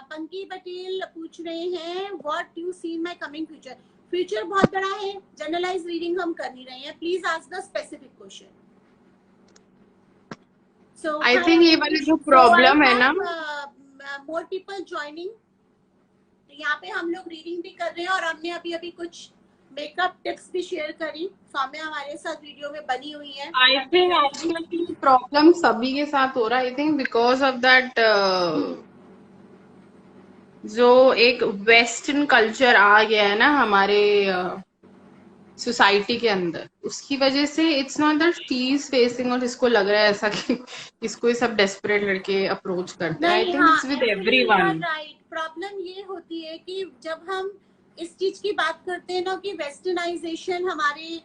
पंकी पटेल पूछ रहे हैं, what you see in my coming future. Future बहुत बड़ा है, जनरलाइज रीडिंग हम कर नहीं रहे हैं, please ask the specific question. So I think ये वाली जो प्रॉब्लम है ना, more people joining, तो यहाँ पे हम लोग रीडिंग भी कर रहे हैं और हमने अभी अभी कुछ मेकअप टिप्स भी शेयर करी। सौम्या हमारे साथ वीडियो में बनी हुई है। I think प्रॉब्लम सभी के साथ हो रहा है। I think because of that जो एक वेस्टर्न कल्चर आ गया है ना हमारे सोसाइटी के अंदर, उसकी वजह से it's not that she is facing और इसको लग रहा है ऐसा कि इसको ये सब डेस्परेट लड़के अप्रोच करते हैं। I think it's with everyone. Right, problem ये होती है कि जब हम इस चीज की बात करते हैं ना कि वेस्टर्नाइजेशन हमारे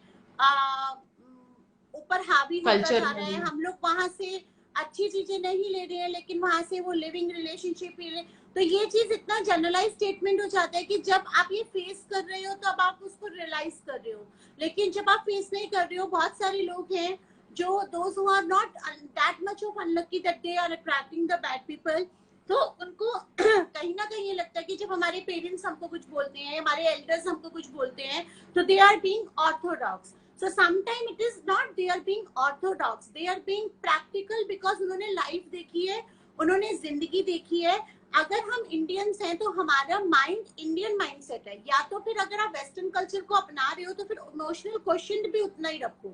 ऊपर हावी होता जा रहा है, हम लोग वहां से अच्छी चीजें नहीं ले रहे हैं लेकिन वहां से वो लिविंग रिलेशनशिप ले रहे हैं, तो ये चीज इतना जनरलाइज स्टेटमेंट हो जाता है कि जब आप ये फेस कर रहे हो तब आप उसको रियलाइज कर रहे हो। लेकिन जब आप फेस नहीं कर रहे हो, बहुत सारे लोग हैं जो those who are not that much of unlucky that they are attracting the bad people, तो उनको कहीं ना कहीं ये लगता है कि जब हमारे पेरेंट्स हमको कुछ बोलते हैं, हमारे एल्डर्स हमको कुछ बोलते हैं, तो they are being orthodox. So sometimes it is not they are being orthodox, they are being practical because उन्होंने लाइफ देखी है, उन्होंने जिंदगी देखी है. अगर हम इंडियंस हैं तो हमारा माइंड इंडियन माइंडसेट है. या तो फिर अगर आप वेस्टर्न कल्चर को अपना रहे हो तो फिर इमोशनल क्वेश्चन भी उतना ही रखो,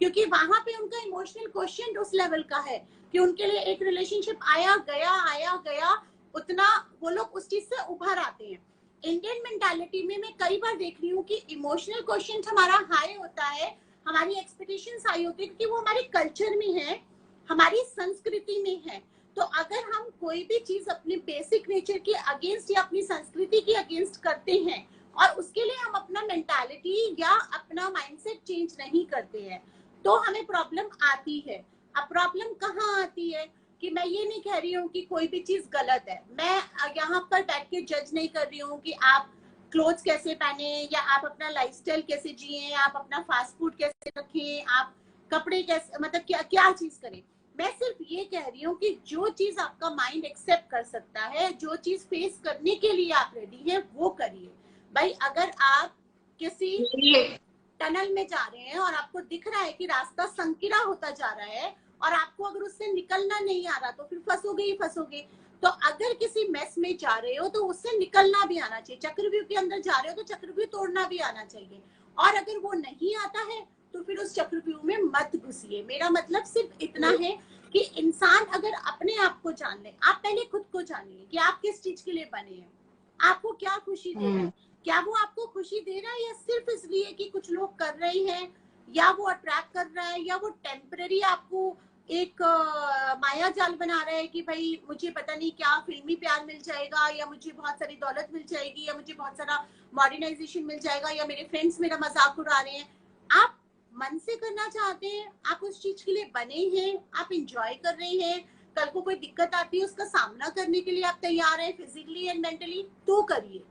क्योंकि वहां पे उनका इमोशनल क्वेश्चन उस लेवल का है कि उनके लिए एक रिलेशनशिप आया गया उतना वो लोग उस चीज से उभर आते हैं. इंडियन मेंटालिटी में मैं कई बार देख रही हूँ कि इमोशनल क्वेश्चन हमारा हाई होता है, हमारी एक्सपेक्टेशंस हाई होती है, क्योंकि वो हमारे कल्चर में है, हमारी संस्कृति में है. तो अगर हम कोई भी चीज अपने बेसिक नेचर के अगेंस्ट या अपनी संस्कृति के अगेंस्ट करते हैं और उसके लिए हम अपना मेंटालिटी या अपना माइंडसेट चेंज नहीं करते हैं, तो हमें प्रॉब्लम आती है. अब प्रॉब्लम कहाँ आती है कि मैं ये नहीं कह रही हूँ कि कोई भी चीज गलत है, मैं यहाँ पर बैठ के जज नहीं कर रही हूँ कि आप क्लोथ्स कैसे पहने या आप अपना लाइफस्टाइल कैसे जिए, आप अपना फास्ट फूड कैसे रखें, आप कपड़े कैसे, मतलब क्या क्या चीज करें. मैं सिर्फ ये कह रही हूँ कि जो चीज आपका माइंड एक्सेप्ट कर सकता है, जो चीज फेस करने के लिए आप रेडी हैं, वो करिए. भाई अगर आप किसी टनल में जा रहे हैं और आपको दिख रहा है कि रास्ता संकीरा होता जा रहा है और आपको अगर उससे निकलना नहीं आ रहा तो फिर फंसोगे ही फंसोगे. तो अगर किसी मेस में जा रहे हो तो उससे निकलना भी आना चाहिए. चक्रव्यूह के अंदर जा रहे हो तो चक्रव्यूह तोड़ना भी आना चाहिए. और अगर वो नहीं आता है तो फिर उस चक्रव्यूह में मत घुसिए. मेरा मतलब सिर्फ इतना है कि इंसान अगर अपने आप को जान ले, आप पहले खुद को जानिए कि आप किस चीज के लिए बने हैं, आपको क्या खुशी दे रहा है. क्या वो आपको खुशी दे रहा है या सिर्फ इसलिए कि कुछ लोग कर रहे हैं, या वो अट्रैक्ट कर रहा है, या वो टेम्पररी आपको एक माया जाल बना रहा है कि भाई मुझे पता नहीं क्या फिल्मी प्यार मिल जाएगा, या मुझे बहुत सारी दौलत मिल जाएगी, या मुझे बहुत सारा मॉडर्नाइजेशन मिल जाएगा, या मेरे फ्रेंड्स मेरा मजाक उड़ा रहे हैं. आप मन से करना चाहते हैं, आप उस चीज के लिए बने हैं, आप इंजॉय कर रहे हैं, कल को कोई दिक्कत आती है उसका सामना करने के लिए आप तैयार हैं फिजिकली एंड मेंटली, तो करिए.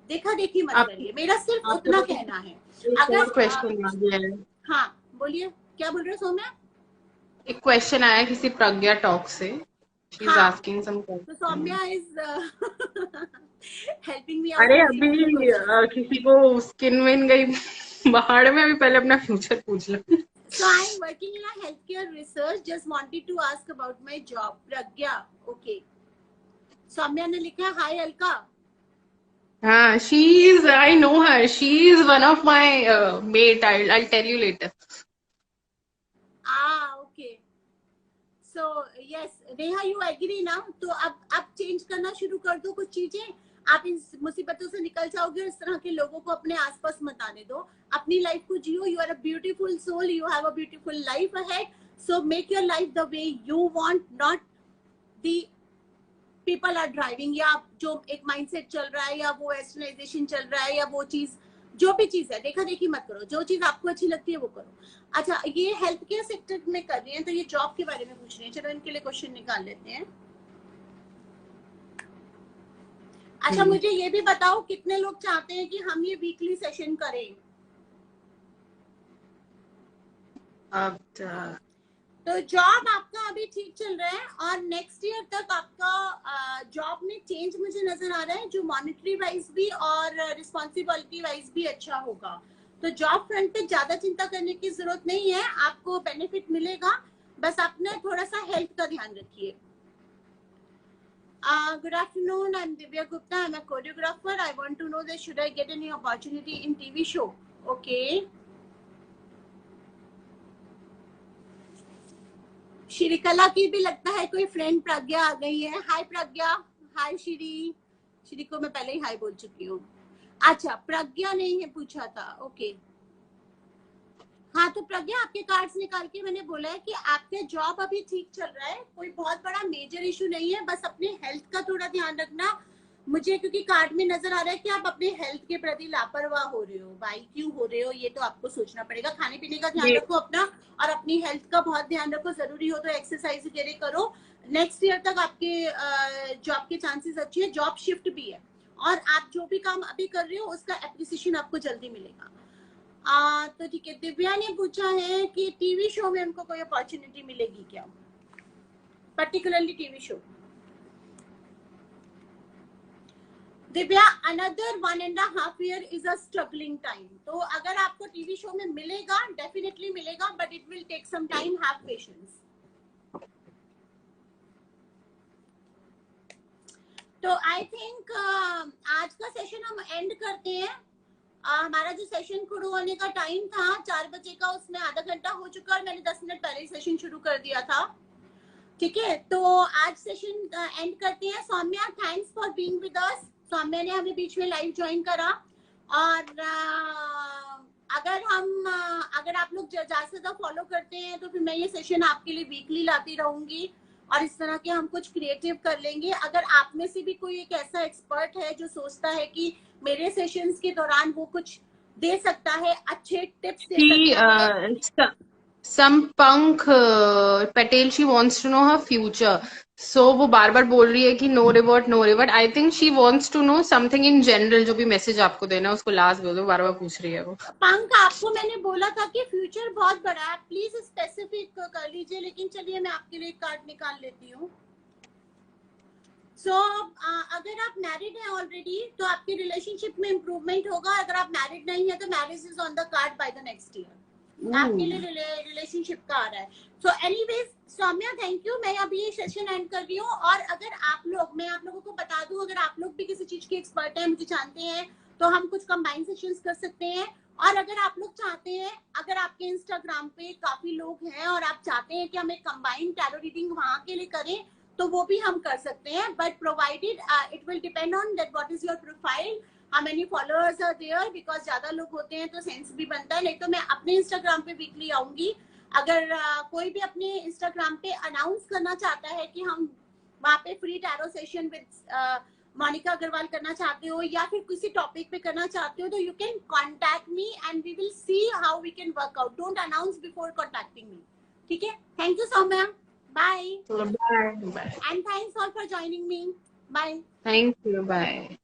देखा देखी मत करिए. मेरा सिर्फ उतना कहना है. अगर क्वेश्चन हाँ बोलिए, क्या बोल रहे हो सौम्या? एक क्वेश्चन आया किसी प्रज्ञा टॉक से. She's asking some questions. So Soumya is helping me out. अरे अभी किसी को स्किन विन गई बाहर में, अभी पहले अपना फ्यूचर पूछ लो. So I am working in a healthcare research. Just wanted to ask about my job. Pragya, okay. Soumya ने लिखा hi Alka. हाँ, she is. I know her. She is one of my mate. I'll tell you later. Okay. So yes, Neha you agree ना? तो अब change करना शुरू कर दो कुछ चीजें. आप इन मुसीबतों से निकल जाओगे. इस तरह के लोगों को अपने आसपास मत आने दो. अपनी लाइफ को जियो. You are a beautiful soul. You have a beautiful life ahead. So make your life the way you want, not the people are driving. या जो एक माइंडसेट चल रहा है, या वो वेस्टर्नाइजेशन चल रहा है, या वो चीज, जो भी चीज है, देखा देखी मत करो. जो चीज आपको अच्छी लगती है वो करो. अच्छा, ये हेल्थ केयर सेक्टर में कर रही है तो ये जॉब के बारे में पूछ रहे हैं. चलो इनके लिए क्वेश्चन निकाल लेते हैं. अच्छा, मुझे ये भी बताओ कितने लोग चाहते हैं कि हम ये वीकली सेशन करें? तो जॉब आपका अभी ठीक चल रहा है और नेक्स्ट ईयर तक आपका जॉब में चेंज मुझे नजर आ रहा है, जो मॉनेटरी वाइज भी और रिस्पॉन्सिबिलिटी वाइज भी अच्छा होगा. तो जॉब फ्रंट पे ज्यादा चिंता करने की जरूरत नहीं है, आपको बेनिफिट मिलेगा. बस आपने थोड़ा सा हेल्थ का ध्यान रखिए. Good afternoon, I'm Divya Gupta. I'm a choreographer. I want to know that should I get any opportunity in TV show? Okay. Shrikala की भी लगता है कोई फ्रेंड प्रज्ञा आ गई है. हाय प्रज्ञा. हाय श्री. श्री को मैं पहले ही हाय बोल चुकी हूँ. अच्छा, प्रज्ञा ने ही पूछा था. ओके. हाँ, तो प्रज्ञा आपके कार्ड्स निकाल के मैंने बोला है कि आपका जॉब अभी ठीक चल रहा है, कोई बहुत बड़ा मेजर इशू नहीं है. बस अपने हेल्थ का थोड़ा ध्यान रखना. मुझे क्योंकि कार्ड में नजर आ रहा है कि आप अपने हेल्थ के प्रति लापरवाह हो रहे हो. भाई क्यों हो रहे हो ये तो आपको सोचना पड़ेगा. खाने पीने का ध्यान रखो अपना, और अपनी हेल्थ का बहुत ध्यान रखो. जरूरी हो तो एक्सरसाइज वगैरह करो. नेक्स्ट ईयर तक आपके जॉब के चांसेस अच्छे हैं. जॉब शिफ्ट भी है और आप जो भी काम अभी कर रहे हो उसका एप्रिसिएशन आपको जल्दी मिलेगा. तो ठीक है, दिव्या ने पूछा है कि टीवी शो में उनको कोई अपॉर्चुनिटी मिलेगी क्या, particularly TV show. Divya, another 1.5 year is a struggling time. तो अगर आपको टीवी शो में मिलेगा, डेफिनेटली मिलेगा, but it will take some time, have patience. तो आई थिंक आज का सेशन हम एंड करते हैं। हमारा जो सेशन शुरू होने का टाइम था 4 बजे का, उसमें आधा घंटा हो चुका और मैंने 10 मिनट पहले सेशन शुरू कर दिया था। ठीक है, तो आज सेशन एंड करते हैं। Saumya, thanks for being with us. Saumya ने हमें बीच में लाइव ज्वाइन करा। और अगर आप लोग ज्यादा से ज्यादा फॉलो करते हैं तो फिर मैं ये सेशन आपके लिए वीकली लाती रहूंगी और इस तरह के हम कुछ क्रिएटिव कर लेंगे। अगर आप में से भी कोई एक ऐसा एक्सपर्ट है जो सोचता है कि मेरे सेशंस के दौरान वो कुछ दे सकता है, अच्छे टिप्स दे सकता है। Sampunk Patel, she wants to know her future. So वो बार बार बोल रही है कि no revert, no revert. I think she wants to know something in general. जो भी मैसेज आपको देना है उसको लास्ट बोल दो, बार बार पूछ रही है वो। पंक, आपको मैंने बोला था कि फ्यूचर बहुत बड़ा है, प्लीज स्पेसिफिक कर लीजिए। लेकिन चलिए मैं आपके लिए कार्ड निकाल लेती हूँ। सो अगर आप मैरिड हैं ऑलरेडी तो आपकी रिलेशनशिप में इम्प्रूवमेंट होगा। अगर आप मैरिड नहीं है तो marriage is on the card by the next year. आपके लिए रिलेशनशिप का आ रहा है। So anyways Saumya, thank you. मैं अभी ये सेशन एंड कर रही हूँ। और अगर आप लोग, मैं आप लोगों को बता दूं, अगर आप लोग भी किसी चीज के एक्सपर्ट हैं, मुझे जानते हैं, तो हम कुछ कंबाइन सेशंस कर सकते हैं। और अगर आप लोग चाहते हैं, अगर आपके इंस्टाग्राम पे काफी लोग हैं और आप चाहते हैं कि हम एक कंबाइन टैरो रीडिंग वहां के लिए करें, तो वो भी हम कर सकते हैं। But provided it will depend on that what is your profile, how many followers are there, because ज्यादा लोग होते हैं तो सेंस भी बनता है। नहीं तो मैं अपने इंस्टाग्राम पे वीकली आऊंगी। अगर कोई भी अपने इंस्टाग्राम पे अनाउंस करना चाहता है कि हम वहाँ पे free tarot session with Monica Agarwal करना चाहते हो या फिर किसी टॉपिक पे करना चाहते हो, तो you can contact me and we will see how we can work out. Don't announce before contacting me, ठीक है? Thank you Saumya, bye. Bye. And thanks all for joining me. Bye. Thank you. Bye.